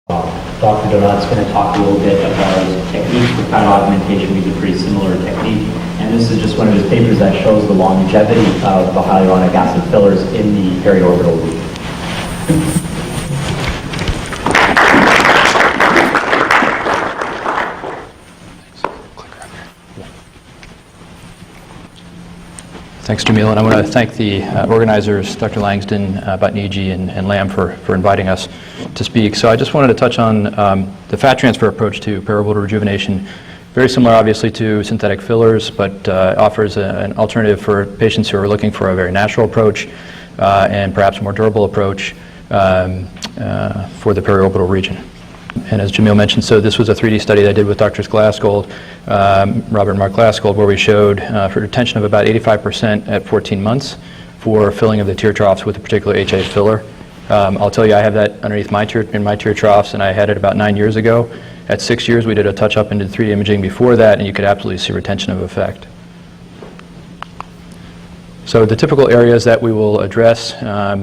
Dr. Donat's going to talk a little bit about techniques for fat augmentation. We use a pretty similar technique, and this is just one of his papers that shows the longevity of the hyaluronic acid fillers in the periorbital region. Thanks, Jamil, and I want to thank the organizers, Dr. Langston, Batniji, and Lamb for inviting us to speak. So I just wanted to touch on the fat transfer approach to periorbital rejuvenation. Very similar, obviously, to synthetic fillers, but offers an alternative for patients who are looking for a very natural approach and perhaps a more durable approach for the periorbital region. And as Jamil mentioned, so this was a 3D study that I did with Drs. Glassgold, Robert and Mark Glassgold, where we showed for retention of about 85% at 14 months for filling of the tear troughs with a particular HA filler. I'll tell you, I have that underneath my tear troughs, and I had it about 9 years ago. At 6 years, we did a touch-up into 3D imaging before that, and you could absolutely see retention of effect. So the typical areas that we will address,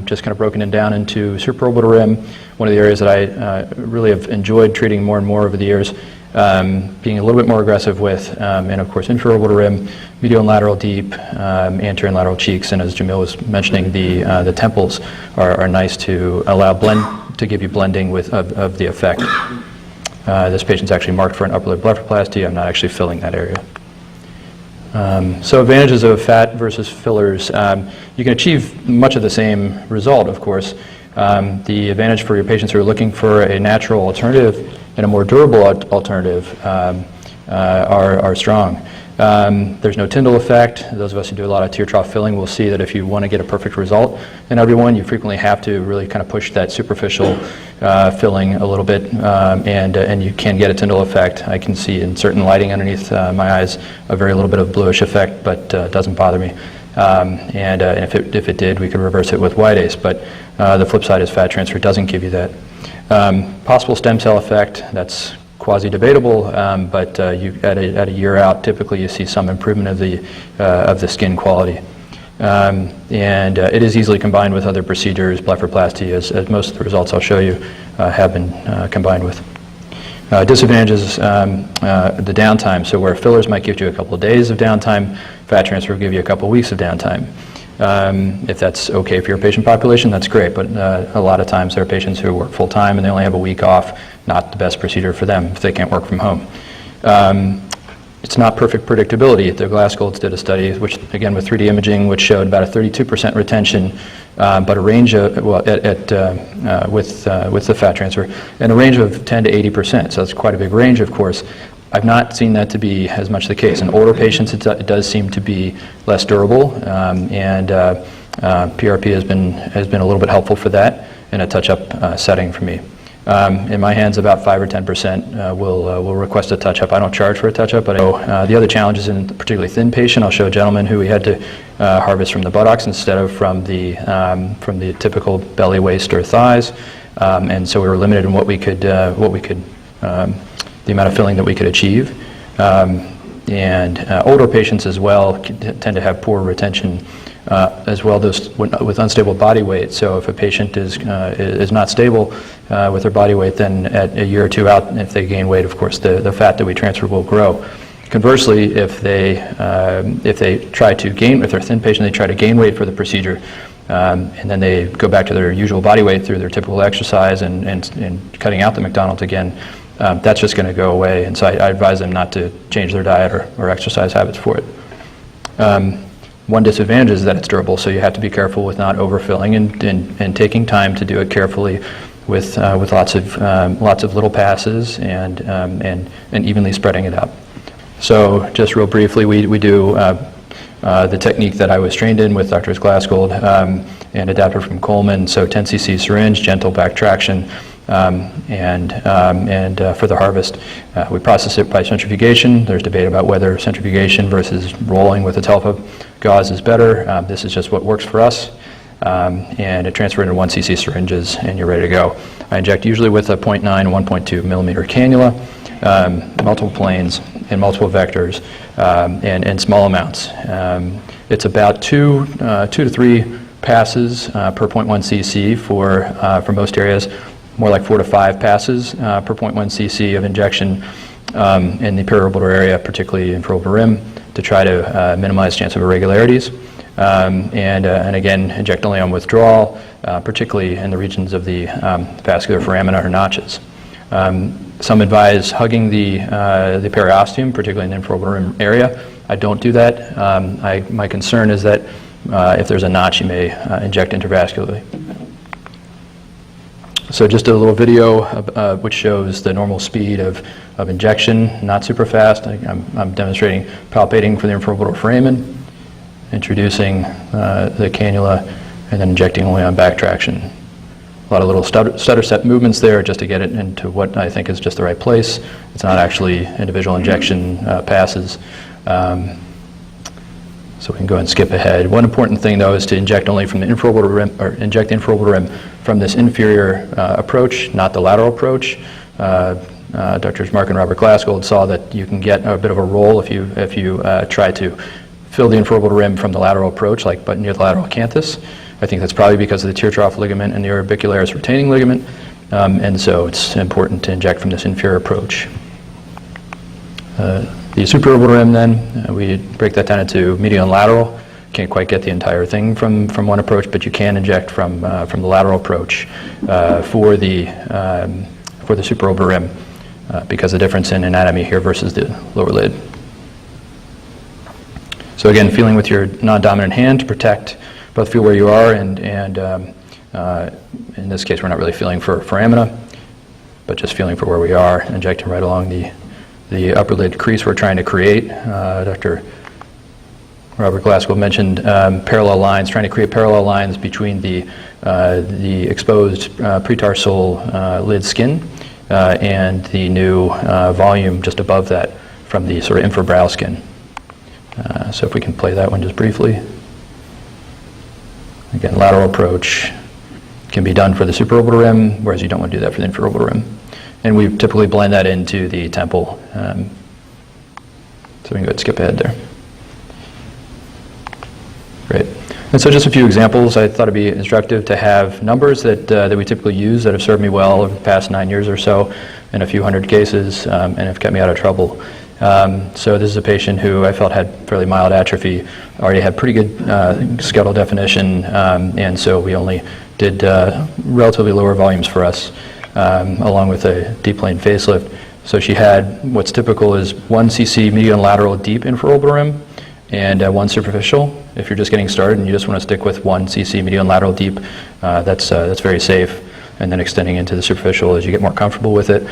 just kind of broken down into supraorbital rim, one of the areas that I really have enjoyed treating more and more over the years, being a little bit more aggressive with, and of course infraorbital rim, medial and lateral deep, anterior and lateral cheeks, and as Jamil was mentioning, the temples are nice to allow to give you blending of the effect. This patient's actually marked for an upper lip blepharoplasty. I'm not actually filling that area. So advantages of fat versus fillers. You can achieve much of the same result, of course. The advantage for your patients who are looking for a natural alternative and a more durable alternative are strong. There's no Tyndall effect. Those of us who do a lot of tear trough filling will see that if you want to get a perfect result in everyone, you frequently have to really kind of push that superficial filling a little bit, and you can get a Tyndall effect. I can see in certain lighting underneath my eyes a very little bit of bluish effect, but it doesn't bother me. And if it did, we could reverse it with white ACE, but the flip side is fat transfer doesn't give you that. Possible stem cell effect, that's quasi-debatable, but at a year out, typically you see some improvement of the skin quality. And it is easily combined with other procedures, blepharoplasty, as most of the results I'll show you have been combined with. Disadvantages, the downtime. So where fillers might give you a couple of days of downtime, fat transfer will give you a couple of weeks of downtime. If that's okay for your patient population, that's great, but a lot of times there are patients who work full-time and they only have a week off, not the best procedure for them if they can't work from home. It's not perfect predictability. The Glassgolds did a study, which again with 3D imaging, which showed about a 32% retention, but a range of, with the fat transfer, and a range of 10 to 80%, so that's quite a big range, of course. I've not seen that to be as much the case. In older patients, it does seem to be less durable, and PRP has been a little bit helpful for that in a touch-up setting for me. In my hands, about 5 or 10% will request a touch-up. I don't charge for a touch-up, but the other challenges in a particularly thin patient, I'll show a gentleman who we had to harvest from the buttocks instead of from the typical belly, waist, or thighs, and so we were limited in the amount of filling that we could achieve. And older patients as well tend to have poor retention as well with unstable body weight. So if a patient is not stable with their body weight, then at a year or two out, if they gain weight, of course, the fat that we transfer will grow. Conversely, if they try to gain, if they're a thin patient, they try to gain weight for the procedure, and then they go back to their usual body weight through their typical exercise and cutting out the McDonald's again, that's just going to go away, and so I advise them not to change their diet or exercise habits for it. One disadvantage is that it's durable, so you have to be careful with not overfilling and taking time to do it carefully with lots of little passes and evenly spreading it out. So just real briefly, we do the technique that I was trained in with Drs. Glassgold and adapted from Coleman, so 10 cc syringe, gentle back traction, and for the harvest, we process it by centrifugation. There's debate about whether centrifugation versus rolling with a Telfa gauze is better. This is just what works for us, and it transfers into 1 cc syringes, and you're ready to go. I inject usually with a 0.9, 1.2 millimeter cannula, multiple planes and multiple vectors, and small amounts. It's about 2 to 3 passes per 0.1 cc for most areas. more like 4 to 5 passes per 0.1 cc of injection in the periorbital area, particularly infraorbital rim, to try to minimize chance of irregularities. And again, inject only on withdrawal, particularly in the regions of the vascular foramina or notches. Some advise hugging the periosteum, particularly in the infraorbital rim area. I don't do that. My concern is that if there's a notch, you may inject intravascularly. So just a little video which shows the normal speed of injection, not super fast. I'm demonstrating palpating for the infraorbital foramen, introducing the cannula, and then injecting only on back traction. A lot of little stutter step movements there just to get it into what I think is just the right place. It's not actually individual injection passes. So we can go ahead and skip ahead. One important thing, though, is to inject only from the infraorbital rim, or inject the infraorbital rim from this inferior approach, not the lateral approach. Drs. Mark and Robert Glassgold saw that you can get a bit of a roll if you try to fill the infraorbital rim from the lateral approach, like but near the lateral acanthus. I think that's probably because of the tear trough ligament and the orbicularis retaining ligament, and so it's important to inject from this inferior approach. The supraorbital rim, then, we break that down into medial and lateral. Can't quite get the entire thing from one approach, but you can inject from the lateral approach for the supraorbital rim because of the difference in anatomy here versus the lower lid. So again, feeling with your non-dominant hand to protect, both feel where you are, and in this case, we're not really feeling for foramina, but just feeling for where we are, injecting right along the upper lid crease we're trying to create. Dr. Robert Glassgold mentioned parallel lines, trying to create parallel lines between the exposed pretarsal lid skin and the new volume just above that from the sort of infrabrow skin. So if we can play that one just briefly. Again, lateral approach can be done for the supraorbital rim, whereas you don't want to do that for the infraorbital rim. And we typically blend that into the temple. So we can go ahead and skip ahead there. Great. And so just a few examples. I thought it'd be instructive to have numbers that we typically use that have served me well over the past 9 years or so in a few hundred cases and have kept me out of trouble. So this is a patient who I felt had fairly mild atrophy, already had pretty good skeletal definition, and so we only did relatively lower volumes for us, along with a deep plane facelift. So she had what's typical is 1 cc medial and lateral deep infraorbital rim and 1 superficial. If you're just getting started and you just want to stick with 1 cc medial and lateral deep, that's very safe. And then extending into the superficial as you get more comfortable with it.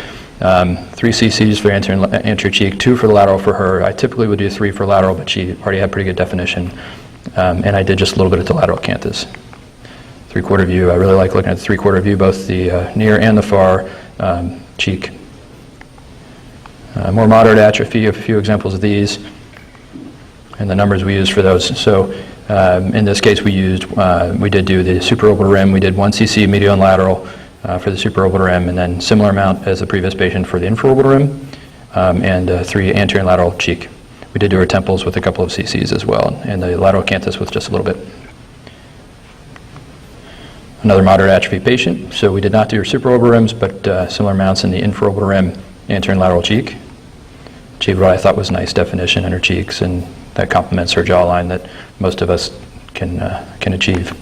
3 cc's for anterior cheek, 2 for the lateral for her. I typically would do 3 for lateral, but she already had pretty good definition. And I did just a little bit at the lateral acanthus. 3/4 view, I really like looking at the 3/4 view, both the near and the far cheek. More moderate atrophy, a few examples of these, and the numbers we used for those. So in this case, we did do the supraorbital rim. We did 1 cc medial and lateral for the supraorbital rim, and then similar amount as the previous patient for the infraorbital rim, and 3 anterior and lateral cheek. We did do our temples with a couple of cc's as well, and the lateral acanthus with just a little bit. Another moderate atrophy patient, so we did not do her supraorbital rims, but similar amounts in the infraorbital rim, anterior and lateral cheek. Achieved what I thought was nice definition in her cheeks, and that complements her jawline that most of us can achieve.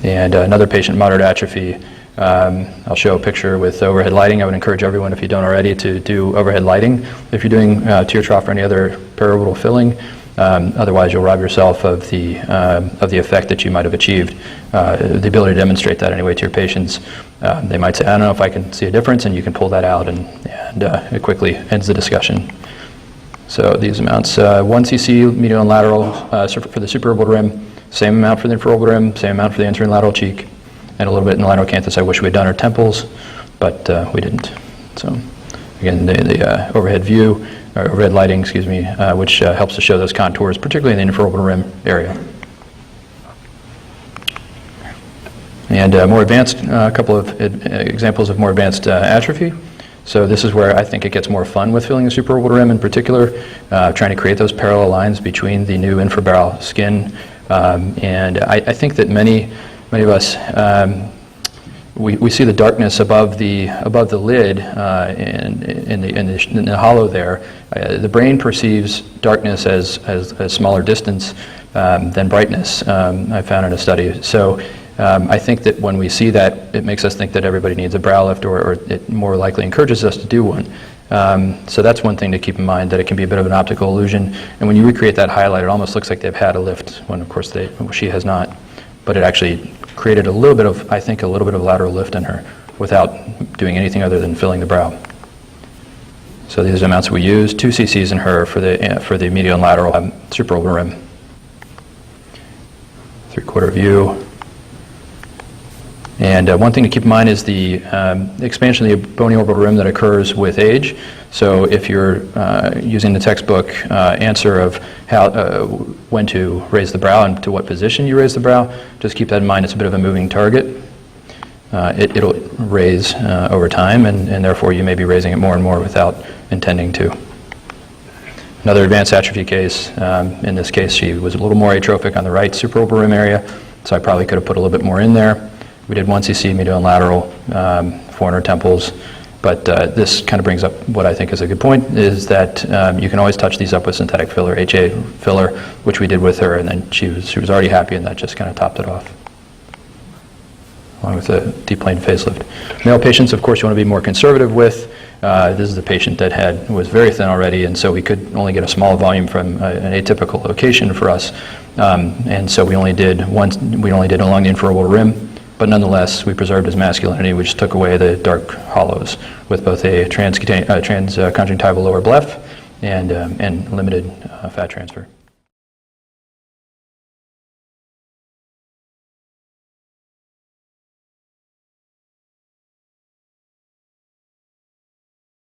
And another patient, moderate atrophy. I'll show a picture with overhead lighting. I would encourage everyone, if you don't already, to do overhead lighting if you're doing tear trough or any other periorbital filling. Otherwise, you'll rob yourself of the effect that you might have achieved. The ability to demonstrate that anyway to your patients. They might say, I don't know if I can see a difference, and you can pull that out, and it quickly ends the discussion. So these amounts, 1 cc medial and lateral for the supraorbital rim, same amount for the infraorbital rim, same amount for the anterior and lateral cheek, and a little bit in the lateral acanthus. I wish we had done our temples, but we didn't. So again, the overhead view, or overhead lighting, excuse me, which helps to show those contours, particularly in the infraorbital rim area. And more advanced, a couple of examples of more advanced atrophy. So this is where I think it gets more fun with filling the supraorbital rim in particular, trying to create those parallel lines between the new infrabrow skin. And I think that many of us, we see the darkness above the lid in the hollow there. The brain perceives darkness as a smaller distance than brightness, I found in a study. So I think that when we see that, it makes us think that everybody needs a brow lift, or it more likely encourages us to do one. So that's one thing to keep in mind, that it can be a bit of an optical illusion. And when you recreate that highlight, it almost looks like they've had a lift, when of course she has not. But it actually created a little bit of, I think, a little bit of lateral lift in her without doing anything other than filling the brow. So these are the amounts we used, 2 cc's in her for the medial and lateral supraorbital rim. 3/4 view. And one thing to keep in mind is the expansion of the bony orbital rim that occurs with age. So if you're using the textbook answer of how, when to raise the brow and to what position you raise the brow, just keep that in mind. It's a bit of a moving target. It'll raise over time, and therefore you may be raising it more and more without intending to. Another advanced atrophy case, in this case she was a little more atrophic on the right supraorbital rim area, so I probably could have put a little bit more in there. We did 1 cc medial and lateral, 400 temples, but this kind of brings up what I think is a good point, is that you can always touch these up with synthetic filler, HA filler, which we did with her, and then she was already happy, and that just kind of topped it off, along with a deep plane facelift. Male patients, of course, you want to be more conservative with. This is a patient that was very thin already, and so we could only get a small volume from an atypical location for us, and so we only did along the infraorbital rim. But nonetheless, we preserved his masculinity. We just took away the dark hollows with both a transconjunctival lower bleph and limited fat transfer.